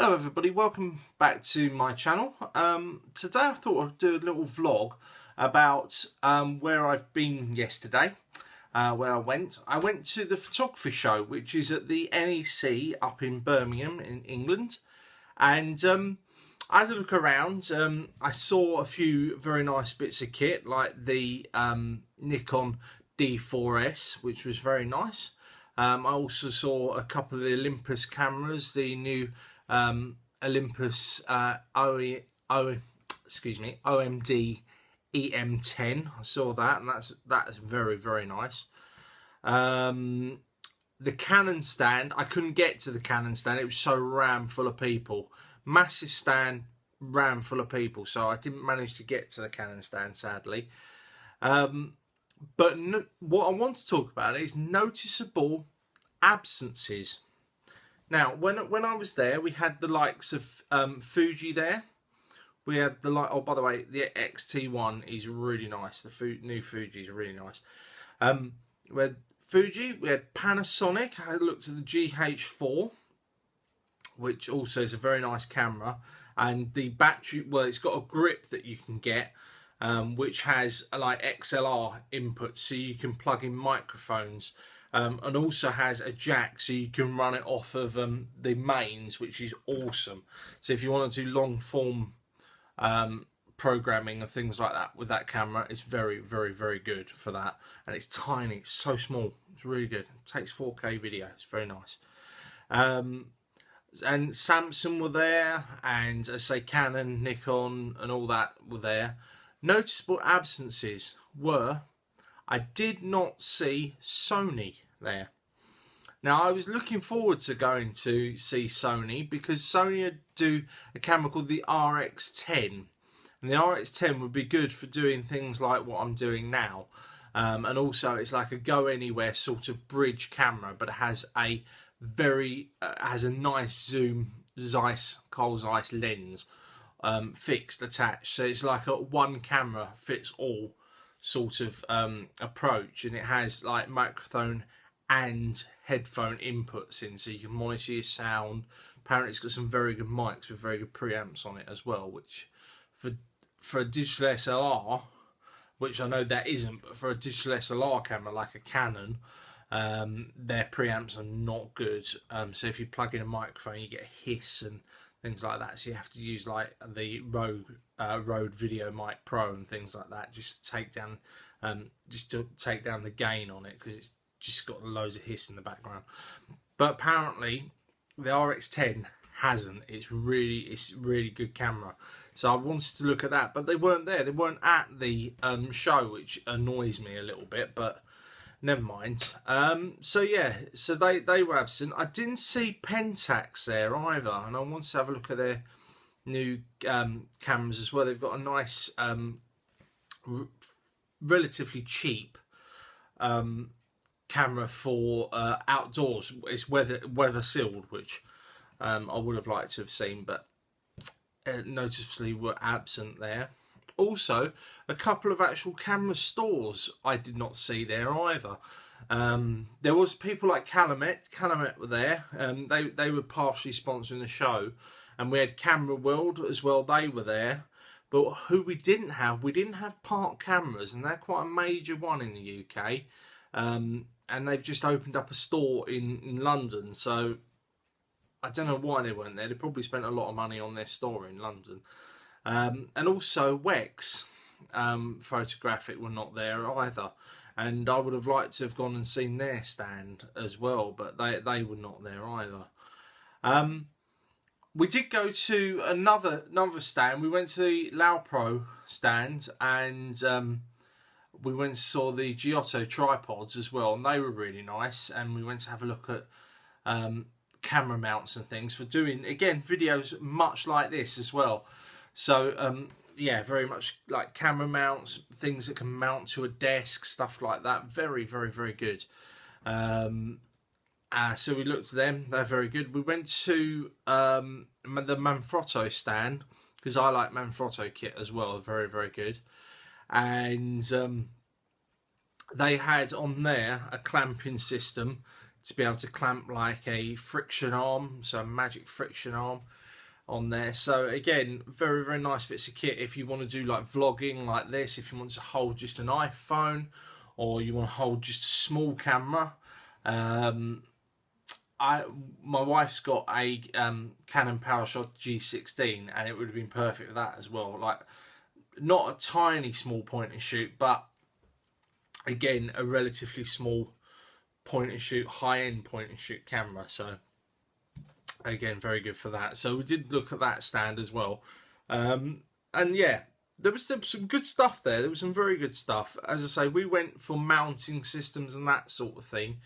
Hello everybody, welcome back to my channel. Today I thought I'd do a little vlog about where I've been yesterday, where I went. I went to the photography show, which is at the NEC up in Birmingham in England, and I had a look around. I saw a few very nice bits of kit like the Nikon D4S, which was very nice. I also saw a couple of the Olympus cameras, the new Olympus OMD EM10. I saw that, and that's very nice. The Canon stand, I couldn't get to the Canon stand. It was so rammed full of people. Massive stand, rammed full of people. So I didn't manage to get to the Canon stand, sadly. But what I want to talk about is noticeable absences. Now, when I was there, we had the likes of Fuji there. We had the oh, by the way, the XT1 is really nice. The new Fuji is really nice. We had Fuji. We had Panasonic. I looked at the GH4, which also is a very nice camera. And the battery, well, it's got a grip that you can get, which has like XLR input, so you can plug in microphones. And also has a jack, so you can run it off of the mains, which is awesome. So if you want to do long form programming and things like that with that camera, it's very good for that. And it's tiny, it's so small, it's really good. It takes 4K video, it's very nice. And Samsung were there, and as I say, Canon, Nikon and all that were there. Noticeable absences were, I did not see Sony there. Now, I was looking forward to going to see Sony because Sony do a camera called the RX10. And the RX10 would be good for doing things like what I'm doing now. And also, it's like a go anywhere sort of bridge camera, but it has a has a nice zoom Carl Zeiss lens fixed attached. So it's like a one camera fits all sort of approach, and it has like microphone and headphone inputs in, so you can monitor your sound. Apparently it's got some very good mics with very good preamps on it as well, which for a digital SLR, which I know that isn't, but for a digital SLR camera like a Canon, their preamps are not good. So if you plug in a microphone, you get a hiss and things like that, so you have to use like the Rode Video Mic Pro and things like that just to take down the gain on it, because it's just got loads of hiss in the background. But apparently the RX10 hasn't. It's really good camera, so I wanted to look at that, but they weren't there. They weren't at the show, which annoys me a little bit, but never mind. So yeah, so they were absent. I didn't see Pentax there either, and I wanted to have a look at their new cameras as well. They've got a nice, relatively cheap camera for outdoors. It's weather sealed, which I would have liked to have seen, but noticeably were absent there. Also, a couple of actual camera stores I did not see there either. There was people like Calumet were there. They were partially sponsoring the show, and we had Camera World as well. They were there, but who we didn't have Park Cameras, and they're quite a major one in the UK. And they've just opened up a store in London, so I don't know why they weren't there. They probably spent a lot of money on their store in London. And also Wex Photographic were not there either, and I would have liked to have gone and seen their stand as well, but they were not there either. We did go to another stand. We went to the Laopro stand, and we went and saw the Giotto tripods as well, and they were really nice. And we went to have a look at camera mounts and things for doing, again, videos much like this as well. So yeah, very much like camera mounts, things that can mount to a desk, stuff like that. Very good. So we looked at them. They're very good. We went to the Manfrotto stand, because I like Manfrotto kit as well. Very good. And they had on there a clamping system to be able to clamp like a friction arm, so a magic friction arm. on there. So again, very, very nice bits of kit if you want to do like vlogging like this, if you want to hold just an iPhone or you want to hold just a small camera. My wife's got a Canon PowerShot G16 and it would have been perfect for that as well. Like, not a tiny small point and shoot, but again, a relatively small point and shoot, high-end point and shoot camera. So again, very good for that. So we did look at that stand as well. And yeah, there was some good stuff there. There was some very good stuff. As I say, we went for mounting systems and that sort of thing.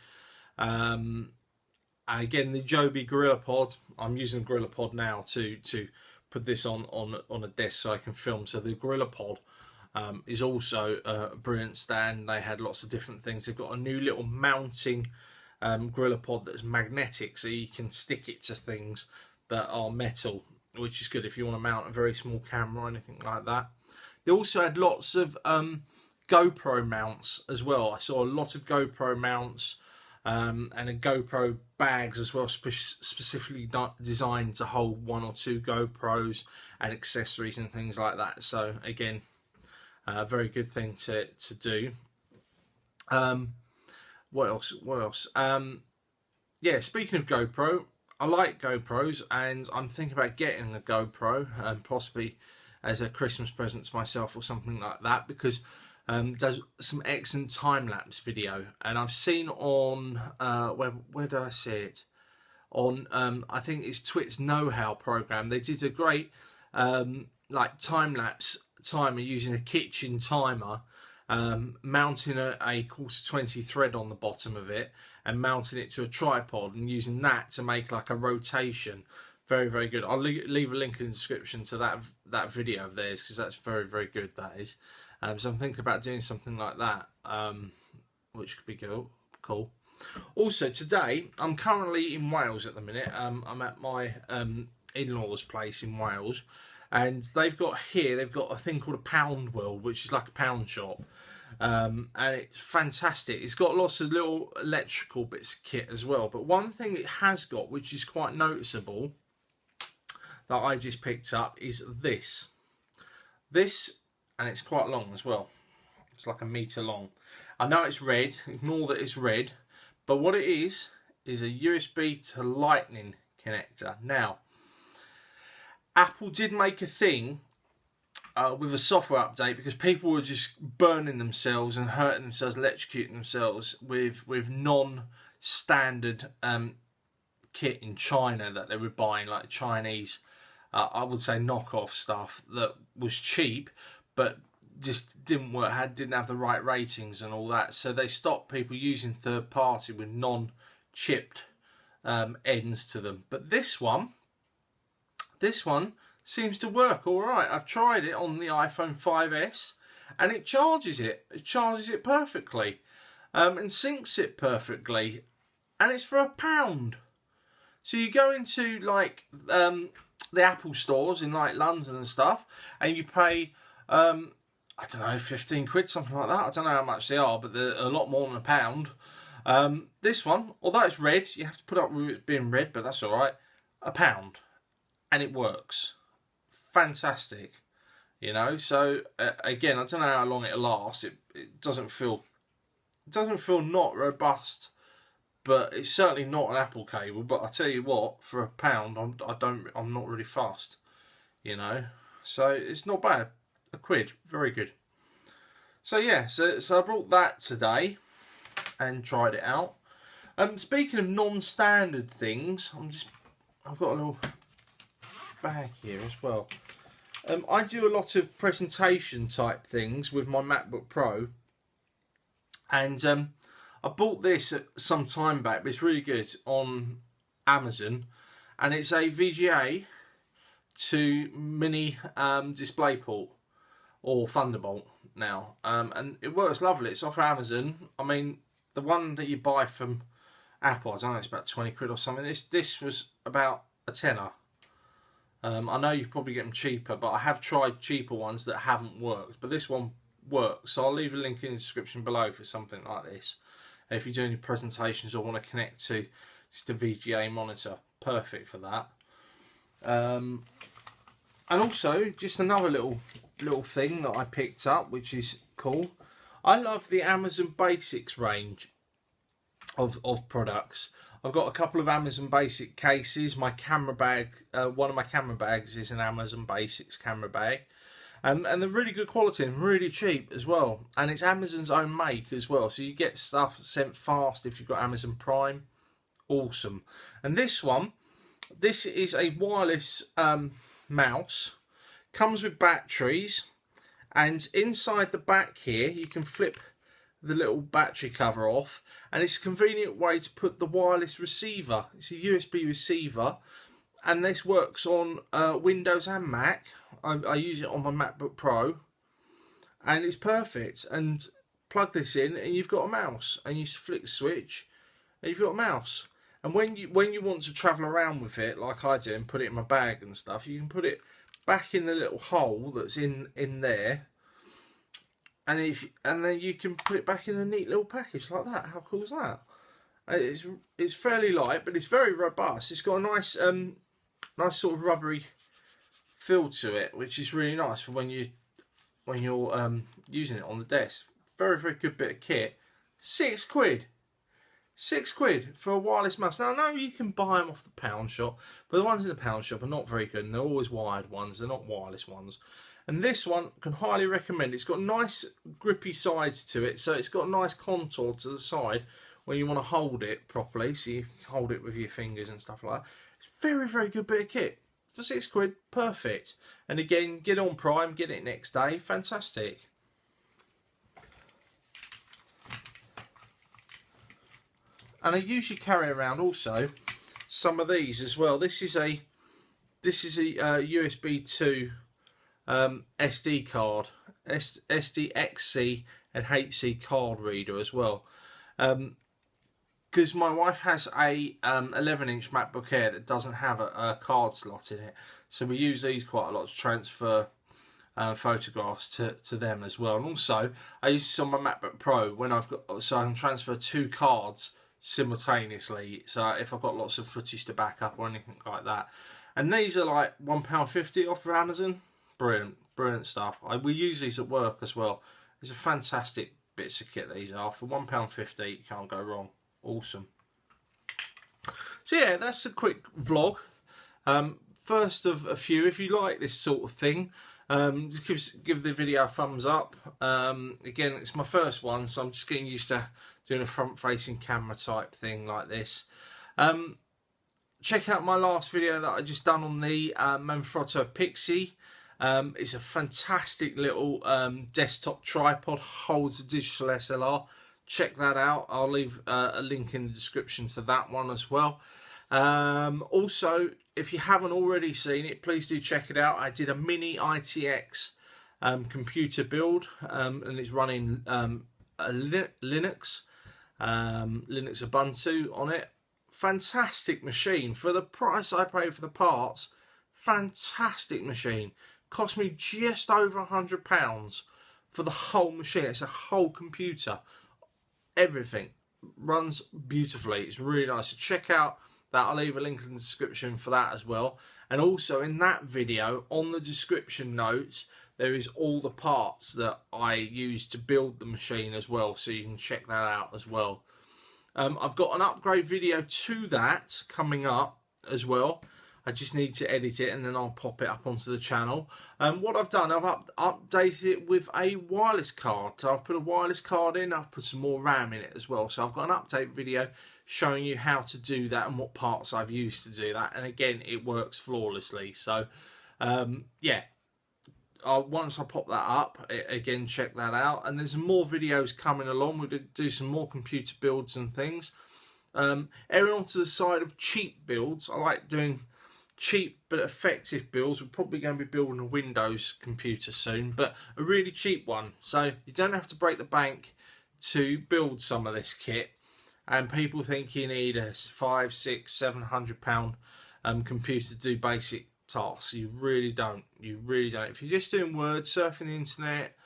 Again, the Joby GorillaPod. I'm using GorillaPod now to put this on a desk so I can film. So the GorillaPod is also a brilliant stand. They had lots of different things. They've got a new little mounting GorillaPod that's magnetic, so you can stick it to things that are metal, which is good if you want to mount a very small camera or anything like that. They also had lots of GoPro mounts as well. I saw a lot of GoPro mounts and a GoPro bags as well, specifically designed to hold 1 or 2 GoPros and accessories and things like that. So again, a very good thing to do. What else? Yeah, speaking of GoPro, I like GoPros and I'm thinking about getting a GoPro and possibly as a Christmas present to myself or something like that, because does some excellent time-lapse video. And I've seen on where did I see it? On I think it's Twit's Know-How program. They did a great like time-lapse timer using a kitchen timer, mounting a 1/4-20 thread on the bottom of it and mounting it to a tripod and using that to make like a rotation. Very, very good. I'll leave a link in the description to that video of theirs, because that's very, very good, that is. So I'm thinking about doing something like that, which could be cool. Also today, I'm currently in Wales at the minute. I'm at my in-laws' place in Wales, and they've got a thing called a Pound World, which is like a pound shop. And it's fantastic. It's got lots of little electrical bits of kit as well. But one thing it has got, which is quite noticeable, that I just picked up, is this. And it's quite long as well. It's like 1 meter long. I know it's red. Ignore that it's red. But what it is a USB to Lightning connector. Now, Apple did make a thing with a software update, because people were just burning themselves and hurting themselves, electrocuting themselves with non-standard kit in China that they were buying, like Chinese, I would say knockoff stuff that was cheap, but just didn't work, didn't have the right ratings and all that. So they stopped people using third party with non-chipped ends to them. But this one seems to work all right. I've tried it on the iPhone 5S and it charges it. It charges it perfectly and syncs it perfectly, and it's for £1. So you go into like the Apple stores in like London and stuff, and you pay I don't know, 15 quid, something like that. I don't know how much they are, but they're a lot more than £1. This one, although it's red, you have to put up with it being red, but that's all right. £1, and it works. Fantastic, you know. So again, I don't know how long it'll last. It doesn't feel not robust, but it's certainly not an Apple cable. But I tell you what, for £1, I'm not really fussed, you know. So it's not bad. £1, very good. So yeah, so I brought that today and tried it out. Speaking of non-standard things, I've got a little bag here as well. I do a lot of presentation type things with my MacBook Pro, and I bought this some time back, but it's really good, on Amazon, and it's a VGA to mini DisplayPort, or Thunderbolt now, and it works lovely. It's off Amazon. I mean, the one that you buy from Apple, I don't know, it's about 20 quid or something. This was about a tenner. I know you probably get them cheaper, but I have tried cheaper ones that haven't worked, but this one works. So I'll leave a link in the description below for something like this. If you do any presentations or want to connect to just a VGA monitor, perfect for that. And also, just another little thing that I picked up, which is cool. I love the Amazon Basics range of products. I've got a couple of Amazon Basic cases. My camera bag, one of my camera bags is an Amazon Basics camera bag. And they're really good quality and really cheap as well. And it's Amazon's own make as well. So you get stuff sent fast if you've got Amazon Prime. Awesome. And this one, this is a wireless mouse. Comes with batteries. And inside the back here, you can flip the little battery cover off. And it's a convenient way to put the wireless receiver. It's a USB receiver. And this works on Windows and Mac. I use it on my MacBook Pro. And it's perfect. And plug this in and you've got a mouse. And you flick the switch and you've got a mouse. And when you want to travel around with it, like I do, and put it in my bag and stuff, you can put it back in the little hole that's in there. And then you can put it back in a neat little package like that. How cool is that? It's fairly light, but it's very robust. It's got a nice nice sort of rubbery feel to it, which is really nice for when you're using it on the desk. Very, very good bit of kit. £6. £6 for a wireless mouse. Now I know you can buy them off the pound shop, but the ones in the pound shop are not very good, and they're always wired ones. They're not wireless ones. And this one can highly recommend. It's got nice grippy sides to it, so it's got a nice contour to the side when you want to hold it properly, so you can hold it with your fingers and stuff like that. It's very, very good bit of kit. For £6, perfect. And again, get on Prime, get it next day, fantastic. And I usually carry around also some of these as well. This is a USB 2 SD card, SDXC and HC card reader as well. Because my wife has a 11-inch MacBook Air that doesn't have a card slot in it, so we use these quite a lot to transfer photographs to them as well. And also, I use this on my MacBook Pro when so I can transfer 2 cards simultaneously. So if I've got lots of footage to back up or anything like that. And these are like £1.50 off of Amazon. Brilliant stuff. We use these at work as well. These are fantastic bits of kit. These are for £1.50. You can't go wrong. Awesome. So yeah, that's a quick vlog. First of a few. If you like this sort of thing, just give the video a thumbs up. Again, it's my first one, so I'm just getting used to doing a front-facing camera type thing like this. Check out my last video that I just done on the Manfrotto Pixie. It's a fantastic little desktop tripod, holds a digital SLR. Check that out. I'll leave a link in the description to that one as well. Also, if you haven't already seen it, please do check it out. I did a mini ITX computer build, and it's running Linux Ubuntu on it. Fantastic machine for the price I paid for the parts. Fantastic machine. Cost me just over £100 for the whole machine. It's a whole computer. Everything runs beautifully. It's really nice. So check out that. I'll leave a link in the description for that as well. And also in that video, on the description notes, there is all the parts that I used to build the machine as well, so you can check that out as well. I've got an upgrade video to that coming up as well. I just need to edit it and then I'll pop it up onto the channel. What I've done, I've updated it with a wireless card. So I've put a wireless card in, I've put some more RAM in it as well. So I've got an update video showing you how to do that and what parts I've used to do that. And again, it works flawlessly. So yeah, once I pop that up, again, check that out. And there's more videos coming along. We're going to do some more computer builds and things. Erring onto the side of cheap builds. I like doing cheap but effective builds. We're probably going to be building a Windows computer soon, but a really cheap one. So you don't have to break the bank to build some of this kit. And people think you need a £500, £600, £700 computer to do basic tasks. You really don't. You really don't. If you're just doing Word, surfing the internet,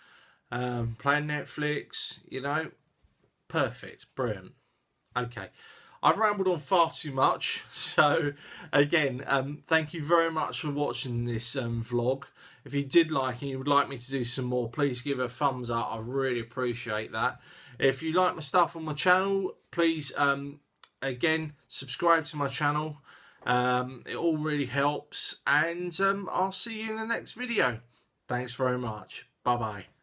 playing Netflix, you know, perfect, brilliant. Okay, I've rambled on far too much. So again, thank you very much for watching this vlog. If you did like and you would like me to do some more, please give it a thumbs up. I really appreciate that. If you like my stuff on my channel, please again subscribe to my channel. It all really helps, and I'll see you in the next video. Thanks very much. Bye bye.